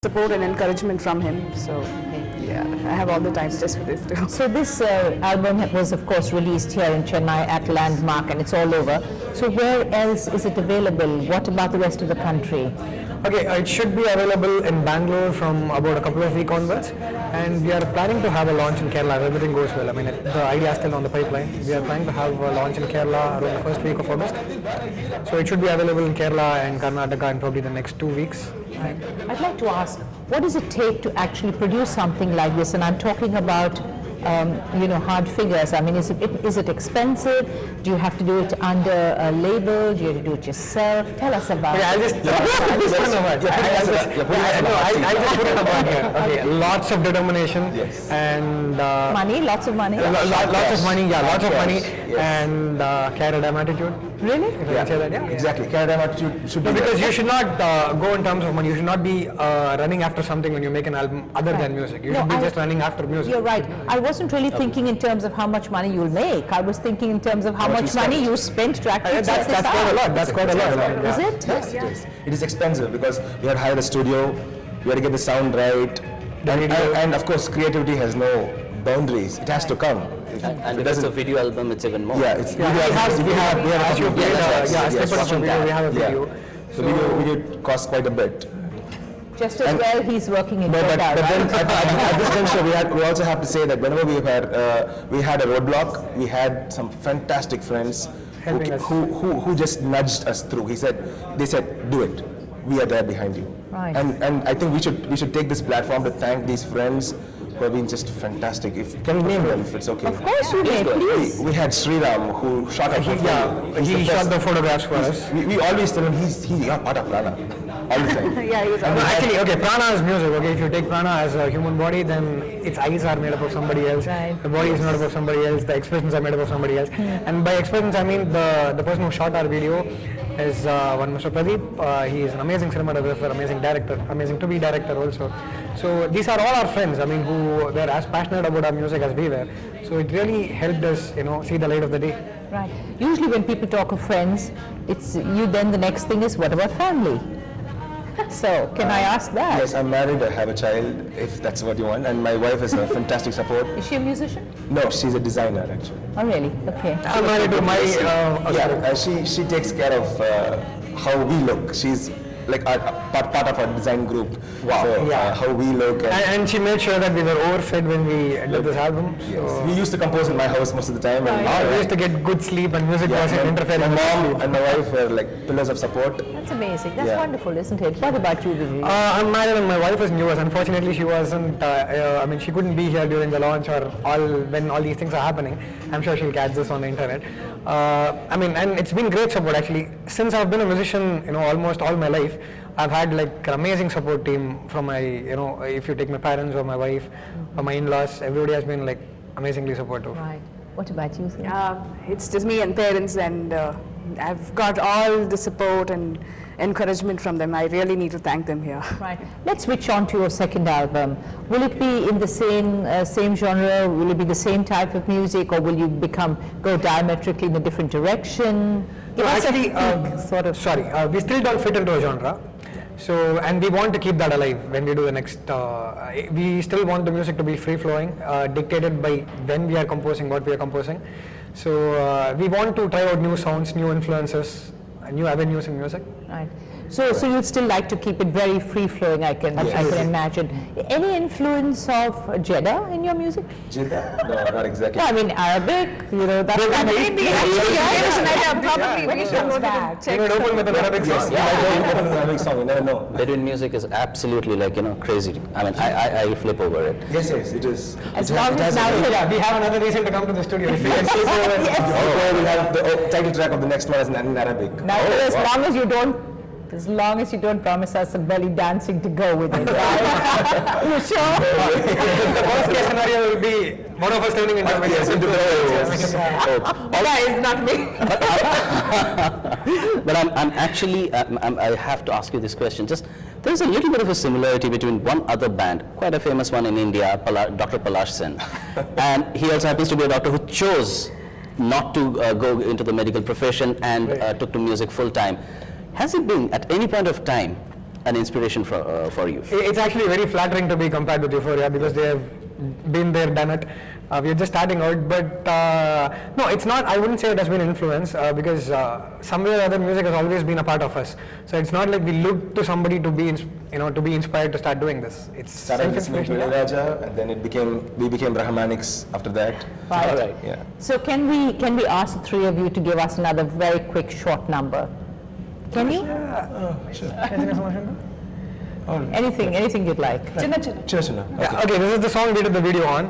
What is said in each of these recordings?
support and encouragement from him. So yeah, I have all the time just for this too. So this album was of course released here in Chennai at Landmark, and it's all over. So where else is it available? What about the rest of the country? Okay, it should be available in Bangalore from about a couple of weeks onwards, and we are planning to have a launch in Kerala if everything goes well. I mean, the idea is still on the pipeline. We are planning to have a launch in Kerala around the first week of August. So it should be available in Kerala and Karnataka in probably the next 2 weeks. Right. I'd like to ask, what does it take to actually produce something like this? And I'm talking about hard figures. I mean, is it expensive? Do you have to do it under a label? Do you have to do it yourself? Tell us about it. I'll just put it about here. Okay, lots of determination and money, lots of money. Lots of money, yeah, lots of money, and carrot attitude. Really? If I can say that, yeah. Exactly, carrot attitude should be. Because you should not go in terms of money. You should not be running after something when you make an album other than music. You should be just running after music. You're right. I wasn't really thinking in terms of how much money you'll make. I was thinking in terms of how much money you spent to actually that's quite a lot. That's quite a lot. Is it? Yes, it is. It is expensive because we have to hire a studio, we have to get the sound right, and of course creativity has no boundaries. It has to come. And because it's a video album, it's even more. Yeah, it's we have a video. So video costs quite a bit. Just as well, he's working in But Kerala, then right? at this juncture, we also have to say that whenever we had a roadblock, we had some fantastic friends who just nudged us through. They said, do it. We are there behind you. Right. And I think we should take this platform to thank these friends who have been just fantastic. Can we name them if it's okay? Of course you may, please. We had Sriram who shot our portfolio. He shot the photographs for us. We always tell him he's part of Prana all the time. Yeah, he was Actually, okay, Prana is music. Okay, if you take Prana as a human body, then its eyes are made up of somebody else. Right. The body is made up of somebody else. The expressions are made up of somebody else. And by expressions, I mean the person who shot our video is one Mr. Pradeep. He is an amazing cinematographer, amazing director, amazing to-be director also. So these are all our friends, I mean, who were as passionate about our music as we were. So it really helped us, see the light of the day. Right. Usually when people talk of friends, it's you, then the next thing is, what about family? So, can I ask that? Yes, I'm married, I have a child, if that's what you want, and my wife is a fantastic support. Is she a musician? No, she's a designer actually. Oh, really? Okay. I'm married to my... She takes care of how we look. She's like part of our design group. Wow. So, how we look. And she made sure that we were overfed when we did this album. Yes. We used to compose in my house most of the time. We used to get good sleep and music wasn't interfering. My mom and my wife were like pillars of support. That's amazing. That's wonderful, isn't it? What about you, Vijay? I'm married and my wife is newest. Unfortunately, she wasn't, she couldn't be here during the launch or when all these things are happening. I'm sure she'll catch this on the internet. And it's been great support actually. Since I've been a musician, almost all my life, I've had like an amazing support team from my, if you take my parents or my wife or my in-laws, everybody has been like amazingly supportive. Right. What about you? It's just me and parents, and I've got all the support and encouragement from them. I really need to thank them here. Right. Let's switch on to your second album. Will it be in the same genre? Will it be the same type of music, or will you go diametrically in a different direction? Actually, we still don't fit into a genre. So, and we want to keep that alive when we do the next, we still want the music to be free-flowing, dictated by when we are composing, what we are composing. So, we want to try out new sounds, new influences, new avenues in music. Right. So you'd still like to keep it very free-flowing, I can imagine. Any influence of Jeddah in your music? Jeddah? No, not exactly. No, I mean Arabic, that's kind of... Probably we should go to check. Open with an Arabic song. Open with an Arabic song, you never know. Bedouin music is absolutely crazy. I mean, I flip over it. Yes, it is. As long as now... We have another reason to come to the studio. If we can sleep over. We'll have the title track of the next one is in Arabic. Now, as long as you don't promise us some belly dancing to go with it, right? You sure? The worst case scenario will be one of us turning into Guys, not me. But I'm actually, I have to ask you this question. There's a little bit of a similarity between one other band, quite a famous one in India, Dr. Palash Sen. And he also happens to be a doctor who chose not to go into the medical profession and took to music full time. Has it been, at any point of time, an inspiration for you? It's actually very flattering to be compared with Euphoria because they have been there, done it. We are just starting out, but no, it's not. I wouldn't say it has been influence because somewhere or other music has always been a part of us. So it's not like we look to somebody to be, to be inspired to start doing this. It's started listening to Raja, and then we became Rahmanics after that. Right. All right. Yeah. So can we ask the three of you to give us another very quick short number? Can you? Anything you'd like. Chinna Chinna. Yeah, okay, this is the song we did the video on.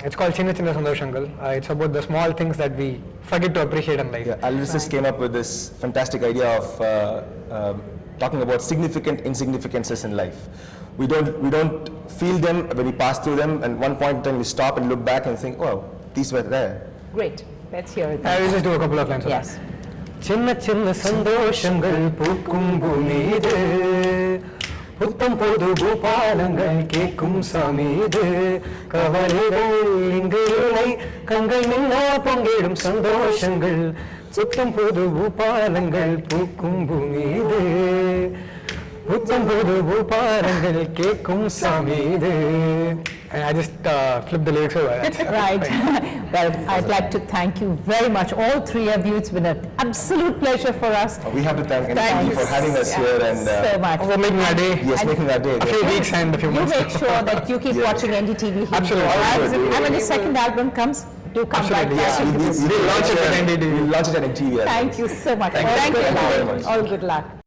It's called Chinna Chinna Sandoshangal. It's about the small things that we forget to appreciate in life. Yeah, Alvis came up with this fantastic idea of talking about significant insignificances in life. We don't feel them when we pass through them, and one point in time we stop and look back and think, oh, these were there. Great. Let's hear it. I will just do a couple of lines of Yes. that. சின்ன சின்ன சந்தோஷங்கள் பூக்கும் பூமி இது புத்தம் புது பூபாலங்கள் கேட்கும் சாமி இது கவலைகள் இங்கு இல்லை கண்கள் நின்னா பொங்கிடும் சந்தோஷங்கள் புத்தம் புது பூபாலங்கள் பூக்கும் பூமி இது புத்தம் புது பூபாலங்கள் கேட்கும் சாமி இது. And I just flipped the lyrics over. Right. Well, I'd like to thank you very much, all three of you. It's been an absolute pleasure for us. We have to thank NDTV for having us here and so much. For making our day. yes, making our day. A few weeks and a few You months. make sure that you keep watching NDTV. Absolutely. Absolutely. And when the second album comes, do come back. Absolutely, yes. Thank you. We'll launch it at NDTV. We'll launch it at NDTV. Thank you so much. Thank you. Thank you. Thank you very much. All good luck.